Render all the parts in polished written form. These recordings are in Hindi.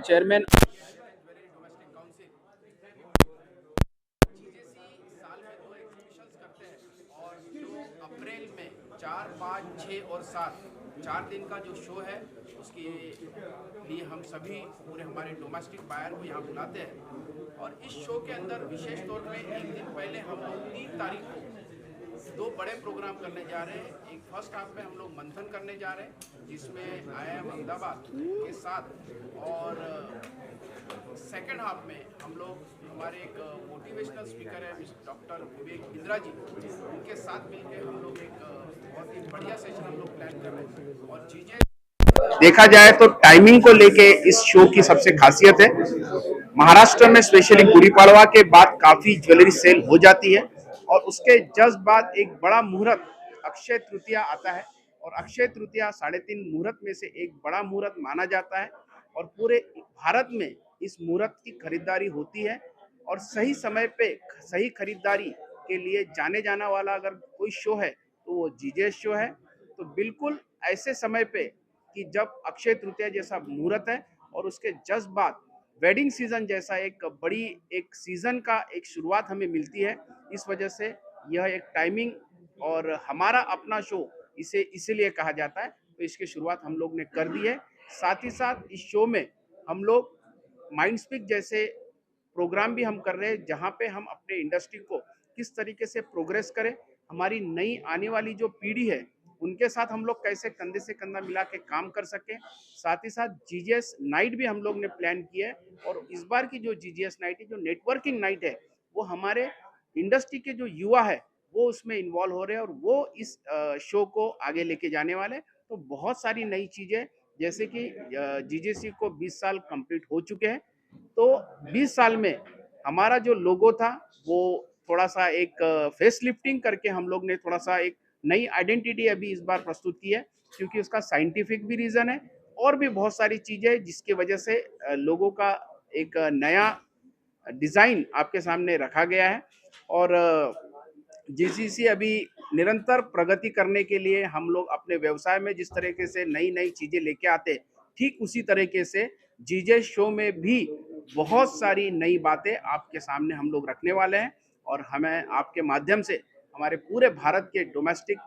चेयरमैन साल में 2 एग्जीबिशंस करते हैं और जो अप्रैल में 4, 5, 6 और 7 4 दिन का जो शो है उसके लिए हम सभी पूरे हमारे डोमेस्टिक बायर को यहाँ बुलाते हैं। और इस शो के अंदर विशेष तौर पे एक दिन पहले हम लोग 3 तारीख को 2 बड़े प्रोग्राम करने जा रहे हैं। एक फर्स्ट हाफ में हम लोग मंथन करने जा रहे हैं जिसमें IIM अहमदाबाद के साथ, और सेकेंड हाफ में हम लोग हमारे एक मोटिवेशनल स्पीकर है डॉक्टर विवेक बिंद्रा जी, उनके साथ मिलकर हम लोग एक बहुत ही बढ़िया सेशन हम लोग प्लान कर रहे हैं। और चीजें देखा जाए तो टाइमिंग को लेके इस शो की सबसे खासियत है, महाराष्ट्र में स्पेशली गुड़ी पड़वा के बाद काफी ज्वेलरी सेल हो जाती है और उसके जस्ट बाद एक बड़ा मुहूर्त अक्षय तृतीया आता है। और अक्षय तृतीया 3.5 मुहूर्त में से एक बड़ा मुहूर्त माना जाता है और पूरे भारत में इस मुहूर्त की खरीदारी होती है। और सही समय पे सही खरीदारी के लिए जाने जाना वाला अगर कोई शो है तो वो जीजेएस शो है। तो बिल्कुल ऐसे समय पे कि जब अक्षय तृतीया जैसा मुहूर्त है और उसके जस्ट बाद वेडिंग सीजन जैसा एक बड़ी एक सीजन का एक शुरुआत हमें मिलती है। इस वजह से यह एक टाइमिंग और हमारा अपना शो इसे इसीलिए कहा जाता है। तो इसकी शुरुआत हम लोग ने कर दी है। साथ ही साथ इस शो में हम लोग माइंड स्पीक जैसे प्रोग्राम भी हम कर रहे हैं जहां पे हम अपने इंडस्ट्री को किस तरीके से प्रोग्रेस करें, हमारी नई आने वाली जो पीढ़ी है उनके साथ हम लोग कैसे कंधे से कंधा मिला के काम कर सकें। साथ ही साथ जीजीएस नाइट भी हम लोग ने प्लान किया है और इस बार की जो जीजीएस नाइट है, जो नेटवर्किंग नाइट है, वो हमारे इंडस्ट्री के जो युवा है वो उसमें इन्वॉल्व हो रहे हैं और वो इस शो को आगे लेके जाने वाले। तो बहुत सारी नई चीजें, जैसे कि जीजीसी को 20 साल कंप्लीट हो चुके हैं, तो 20 साल में हमारा जो लोगो था वो थोड़ा सा एक फेस लिफ्टिंग करके हम लोग ने थोड़ा सा एक नई आइडेंटिटी अभी इस बार प्रस्तुत की है, क्योंकि उसका साइंटिफिक भी रीजन है और भी बहुत सारी चीजें जिसकी वजह से लोगों का एक नया डिजाइन आपके सामने रखा गया है। और जीसीसी अभी निरंतर प्रगति करने के लिए हम लोग अपने व्यवसाय में जिस तरीके से नई नई चीजें लेके आते, ठीक उसी तरीके से जीजे शो में भी बहुत सारी नई बातें आपके सामने हम लोग रखने वाले हैं। और हमें आपके माध्यम से हमारे पूरे भारत के डोमेस्टिक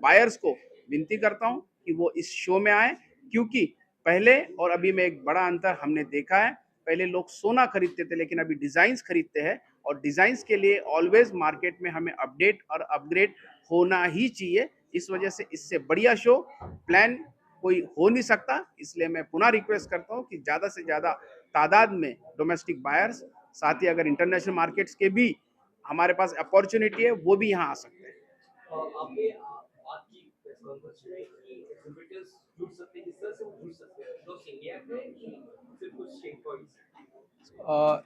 बायर्स को विनती करता हूं कि वो इस शो में आए, क्योंकि पहले और अभी में एक बड़ा अंतर हमने देखा है। पहले लोग सोना खरीदते थे लेकिन अभी डिजाइन्स खरीदते हैं और डिजाइन्स के लिए ऑलवेज मार्केट में हमें अपडेट और अपग्रेड होना ही चाहिए। इस वजह से इससे बढ़िया शो प्लान कोई हो नहीं सकता। इसलिए मैं पुनः रिक्वेस्ट करता हूं कि ज्यादा से ज्यादा तादाद में डोमेस्टिक बायर्स, साथ ही अगर इंटरनेशनल मार्केट्स के भी हमारे पास अपॉर्चुनिटी है वो भी यहाँ आ सकते हैं।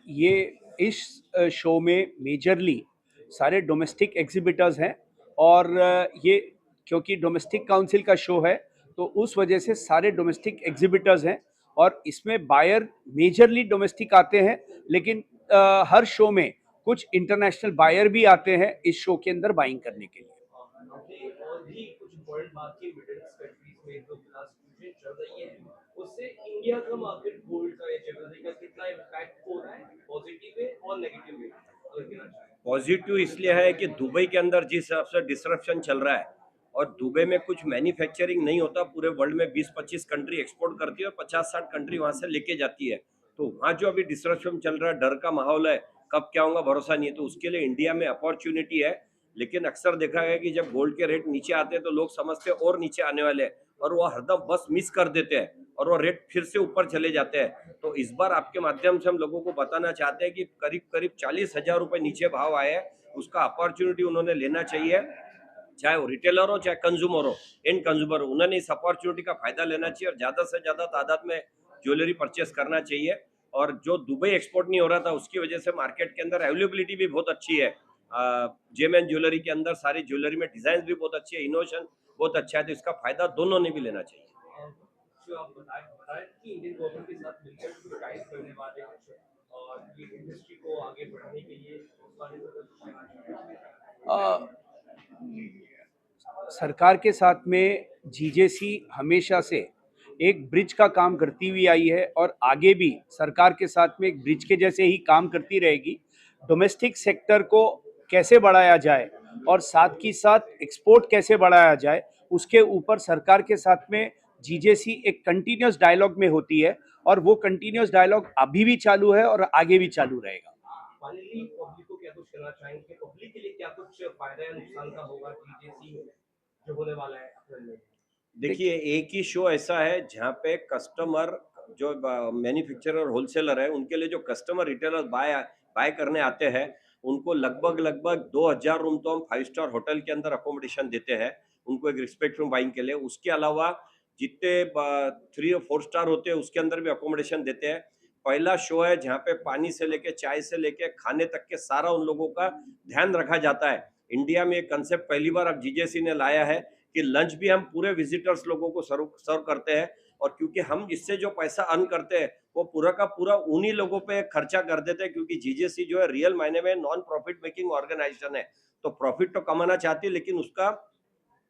ये इस शो में मेजरली सारे डोमेस्टिक एग्जिबिटर्स हैं और ये क्योंकि डोमेस्टिक काउंसिल का शो है तो उस वजह से सारे डोमेस्टिक एग्जिबिटर्स हैं और इसमें बायर मेजरली डोमेस्टिक आते हैं, लेकिन हर शो में कुछ इंटरनेशनल बायर भी आते हैं इस शो के अंदर बाइंग करने के लिए। और भी कुछ इम्पोर्टेंट बात की मिडिल ईस्ट कंट्रीज में जो चीजें चल रही हैं उससे इंडिया का मार्केट गोल्ड का या ज्वेलरी का कितना इम्पैक्ट हो रहा है, पॉजिटिव वे और नेगेटिव वे? पॉजिटिव इसलिए है कि दुबई के अंदर जिस हिसाब से डिसरप्शन चल रहा है और दुबई में कुछ मैन्युफैक्चरिंग नहीं होता, पूरे वर्ल्ड में 20-25 कंट्री एक्सपोर्ट करती है और 50-60 कंट्री वहां से लेके जाती है। तो वहाँ जो अभी डिसरप्शन चल रहा है, डर का माहौल है, कब क्या होगा भरोसा नहीं है, तो उसके लिए इंडिया में अपॉर्चुनिटी है। लेकिन अक्सर देखा गया कि जब गोल्ड के रेट नीचे आते हैं तो लोग समझते हैं और नीचे आने वाले हैं और वो हरदम बस मिस कर देते हैं और वो रेट फिर से ऊपर चले जाते हैं। तो इस बार आपके माध्यम से हम लोगों को बताना चाहते हैं कि करीब करीब 40,000 रुपए नीचे भाव आए हैं, उसका अपॉर्चुनिटी उन्होंने लेना चाहिए, चाहे वो रिटेलर हो चाहे कंज्यूमर हो, एंड कंज्यूमर हो, उन्होंने इस अपॉर्चुनिटी का फायदा लेना चाहिए और ज्यादा से ज्यादा तादाद में ज्वेलरी परचेस करना चाहिए। और जो दुबई एक्सपोर्ट नहीं हो रहा था उसकी वजह से मार्केट के अंदर अवेलेबिलिटी भी बहुत अच्छी है। जेम एंड ज्वेलरी के अंदर सारी ज्वेलरी में डिजाइन भी बहुत अच्छी है, इनोवेशन बहुत अच्छा है, तो इसका फायदा दोनों ने भी लेना चाहिए। जो आप बताएं कि इंडियन गवर्नमेंट के साथ मिलकर कुछ गाइड करने वाले हैं और ये इंडस्ट्री को आगे बढ़ाने के लिए उस बारे में सरकार के साथ में जीजेसी हमेशा से एक ब्रिज का काम करती हुई आई है और आगे भी सरकार के साथ में एक ब्रिज के जैसे ही काम करती रहेगी। डोमेस्टिक सेक्टर को कैसे बढ़ाया जाए और साथ ही साथ एक्सपोर्ट कैसे बढ़ाया जाए, उसके ऊपर सरकार के साथ में जीजेसी एक कंटिन्यूस डायलॉग में होती है और वो कंटिन्यूस डायलॉग अभी भी चालू है और आगे भी चालू रहेगा। फाइनली पब्लिक को क्या कुछ कहना चाहेंगे कि पब्लिक के लिए क्या कुछ फायदा या नुकसान का होगा टीजेसी जो होने वाला है अप्रैल में? देखिए, एक ही शो ऐसा है जहाँ पे कस्टमर जो मैन्युफैक्चरर और होलसेलर है उनके लिए जो कस्टमर रिटेलर बाय करने आते हैं उनको लगभग 2000 रूम तो हम 5 स्टार होटल के अंदर अकोमोडेशन देते हैं उनको एक रिस्पेक्ट रूम बाइंग के लिए। उसके अलावा जितने 3 और 4 स्टार होते हैं उसके अंदर भी अकोमोडेशन देते हैं। पहला शो है जहाँ पे पानी से लेके चाय से लेके खाने तक के सारा उन लोगों का ध्यान रखा जाता है। इंडिया में ये कंसेप्ट पहली बार अब जीजेसी ने लाया है कि लंच भी हम पूरे विजिटर्स लोगों को सर्व करते हैं और क्योंकि हम इससे जो पैसा अर्न करते हैं वो पूरा का पूरा उन्हीं लोगों पे खर्चा कर देते हैं क्योंकि जीजेसी जो है रियल मायने में नॉन प्रॉफिट मेकिंग ऑर्गेनाइजेशन है। तो प्रॉफिट तो कमाना चाहती है लेकिन उसका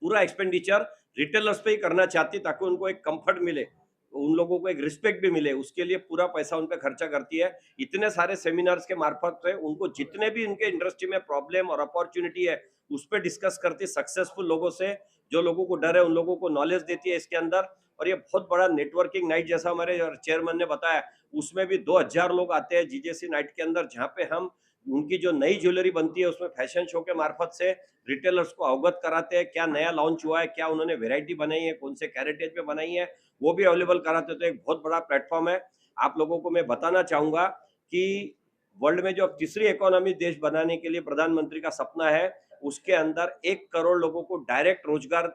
पूरा एक्सपेंडिचर रिटेलर्स पे ही करना चाहती है ताकि उनको एक कंफर्ट मिले, उन लोगों को एक रिस्पेक्ट भी मिले, उसके लिए पूरा पैसा उन पे खर्चा करती है। इतने सारे सेमिनार्स के मार्फत से उनको जितने भी उनके इंडस्ट्री में प्रॉब्लम और अपॉर्चुनिटी है उस पर डिस्कस करती है सक्सेसफुल लोगों से, जो लोगों को डर है उन लोगों को नॉलेज देती है इसके अंदर। और ये बहुत बड़ा नेटवर्किंग नाइट जैसा हमारे चेयरमैन ने बताया उसमें भी 2000 लोग आते हैं जीजेसी नाइट के अंदर जहाँ पे हम उनकी जो नई ज्वेलरी बनती है उसमें फैशन शो के मार्फत से रिटेलर्स को अवगत कराते हैं क्या नया लॉन्च हुआ है, क्या उन्होंने वेरायटी बनाई है, कौन से कैरेटेज में बनाई है, वो भी अवेलेबल कराते। तो एक बहुत बड़ा प्लेटफॉर्म है। आप लोगों को मैं बताना चाहूंगा कि वर्ल्ड में जो अब तीसरी इकोनॉमी देश बनाने के लिए प्रधानमंत्री का सपना है उसके अंदर 1 करोड़ लोगों को डायरेक्ट रोजगार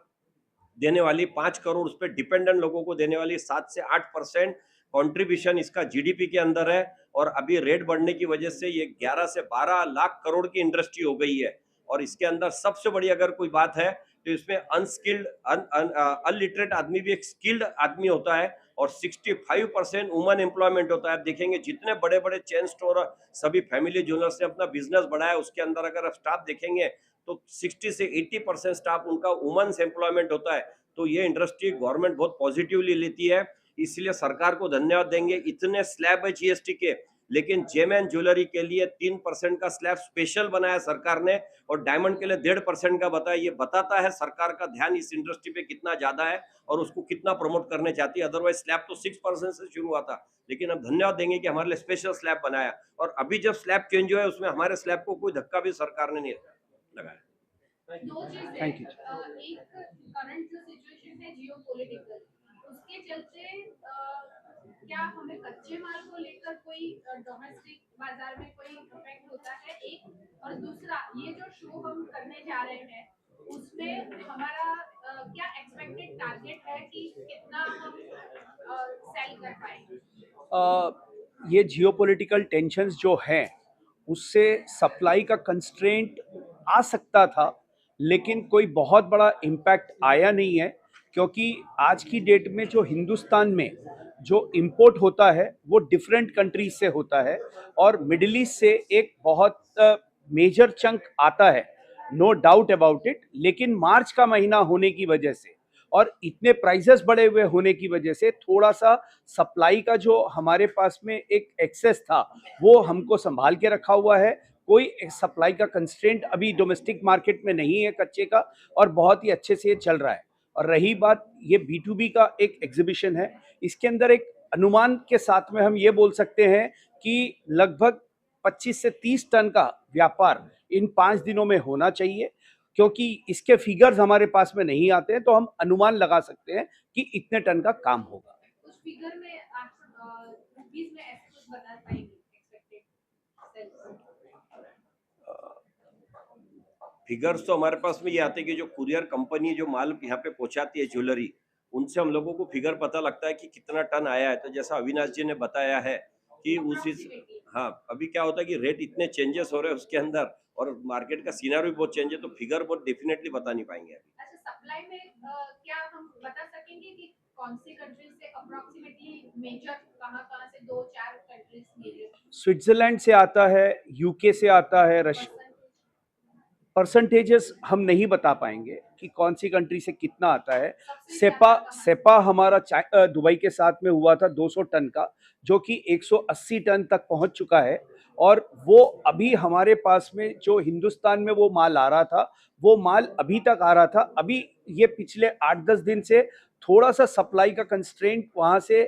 देने वाली, 5 करोड़ उस पर डिपेंडेंट लोगों को देने वाली 7 से 8% कंट्रीब्यूशन इसका जीडीपी के अंदर है। और अभी रेट बढ़ने की वजह से ये 11 से 12 लाख करोड़ की इंडस्ट्री हो गई है। और इसके अंदर सबसे बड़ी अगर कोई बात है तो इसमें अनस्किल्ड अनलिटरेट आदमी भी एक स्किल्ड आदमी होता है और 65% वुमन एम्प्लॉयमेंट होता है। आप देखेंगे जितने बड़े बड़े चेन स्टोर सभी फैमिली ज्वेलर्स ने अपना बिजनेस बढ़ाया उसके अंदर अगर आप स्टाफ देखेंगे तो 60 से 80% स्टाफ उनका वुमेन्स एम्प्लॉयमेंट होता है। तो ये इंडस्ट्री गवर्नमेंट बहुत पॉजिटिवली लेती है, इसलिए सरकार को धन्यवाद देंगे। इतने स्लैब है जीएसटी के लेकिन जेम एंड ज्वेलरी के लिए 3% का स्लैब स्पेशल बनाया सरकार ने और डायमंड के लिए 1.5% का बताया। ये बताता है सरकार का ध्यान इस इंडस्ट्री पे कितना ज्यादा है और उसको कितना प्रमोट करने चाहती है। अदरवाइज स्लैब तो 6% से शुरू हुआ था लेकिन अब धन्यवाद देंगे कि हमारे लिए स्पेशल स्लैब बनाया और अभी जब स्लैब चेंज हुआ है उसमें हमारे स्लैब को कोई धक्का भी सरकार ने नहीं लगाया। दो चीजें थैंक यू। एक करंट जो सिचुएशन है जियोपॉलिटिकल उसके चलते क्या हमें कच्चे माल को लेकर कोई डोमेस्टिक बाजार में कोई इफेक्ट होता है एक, और दूसरा ये जो शो हम करने जा रहे हैं उसमें हमारा क्या एक्सपेक्टेड टारगेट है कि कितना हम सेल कर पाएंगे? ये जियोपॉलिटिकल टेंशन्स जो हैं उससे सप्लाई का कंस्ट्रेंट आ सकता था लेकिन कोई बहुत बड़ा इम्पैक्ट आया नहीं है क्योंकि आज की डेट में जो हिंदुस्तान में जो इंपोर्ट होता है वो डिफरेंट कंट्रीज से होता है और मिडिल ईस्ट से एक बहुत मेजर चंक आता है, नो डाउट अबाउट इट। लेकिन मार्च का महीना होने की वजह से और इतने प्राइसेस बढ़े हुए होने की वजह से थोड़ा सा सप्लाई का जो हमारे पास में एक एक्सेस था वो हमको संभाल के रखा हुआ है। कोई सप्लाई का कंस्ट्रेंट अभी डोमेस्टिक मार्केट में नहीं है कच्चे का और बहुत ही अच्छे से ये चल रहा है। और रही बात ये B2B का एक एग्जीबिशन है, इसके अंदर एक अनुमान के साथ में हम ये बोल सकते हैं कि लगभग 25 से 30 टन का व्यापार इन 5 दिनों में होना चाहिए। क्योंकि इसके फिगर्स हमारे पास में नहीं आते हैं तो हम अनुमान लगा सकते हैं कि इतने टन का काम होगा। कुछ फिगर में आप रुपीस में ऐसे कुछ बता पाएंगे एक्सपेक्टेड सेल्स? फिगर्स तो हमारे पास में ये आते हैं कि जो कुरियर कंपनी जो माल यहाँ पे पहुंचाती है ज्वेलरी उनसे हम लोगों को फिगर पता लगता है कि कितना टन आया है। तो जैसा अविनाश जी ने बताया है कि हाँ अभी क्या होता है कि रेट इतने चेंजेस हो रहे हैं उसके अंदर और मार्केट का सीनारी भी बहुत चेंज है तो फिगर बहुत डेफिनेटली बता नहीं पाएंगे अभी। अच्छा, सप्लाई में क्या हम बता सकेंगे कि कौन सी कंट्री से अप्रोक्सीमेटली मेजर कहाँ से 2-4 कंट्रीज मेजर? स्विट्जरलैंड से आता है, यूके से आता है, रशिया। परसेंटेजेस हम नहीं बता पाएंगे कि कौन सी कंट्री से कितना आता है। सबसे सेपा ज्यादा कहाँ? सेपा हमारा दुबई के साथ में हुआ था 200 टन का, जो कि 180 टन तक पहुंच चुका है। और वो अभी हमारे पास में जो हिंदुस्तान में वो माल आ रहा था, वो माल अभी तक आ रहा था। अभी ये पिछले 8-10 दिन से थोड़ा सा सप्लाई का कंस्ट्रेंट वहाँ से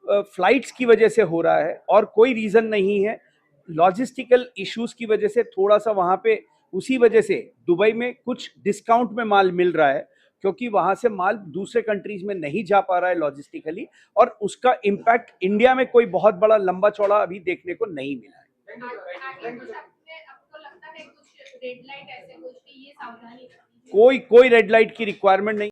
फ्लाइट्स की वजह से हो रहा है, और कोई रीज़न नहीं है। लॉजिस्टिकल इश्यूज की वजह से थोड़ा सा वहाँ पे, उसी वजह से दुबई में कुछ डिस्काउंट में माल मिल रहा है, क्योंकि वहाँ से माल दूसरे कंट्रीज में नहीं जा पा रहा है लॉजिस्टिकली, और उसका इम्पैक्ट इंडिया में कोई बहुत बड़ा लंबा चौड़ा अभी देखने को नहीं मिला है। आगे कुछ आपको लगता है कुछ रेड लाइट ऐसे कुछ कि ये सावधानी रखनी है? कोई रेड लाइट की रिक्वायरमेंट नहीं।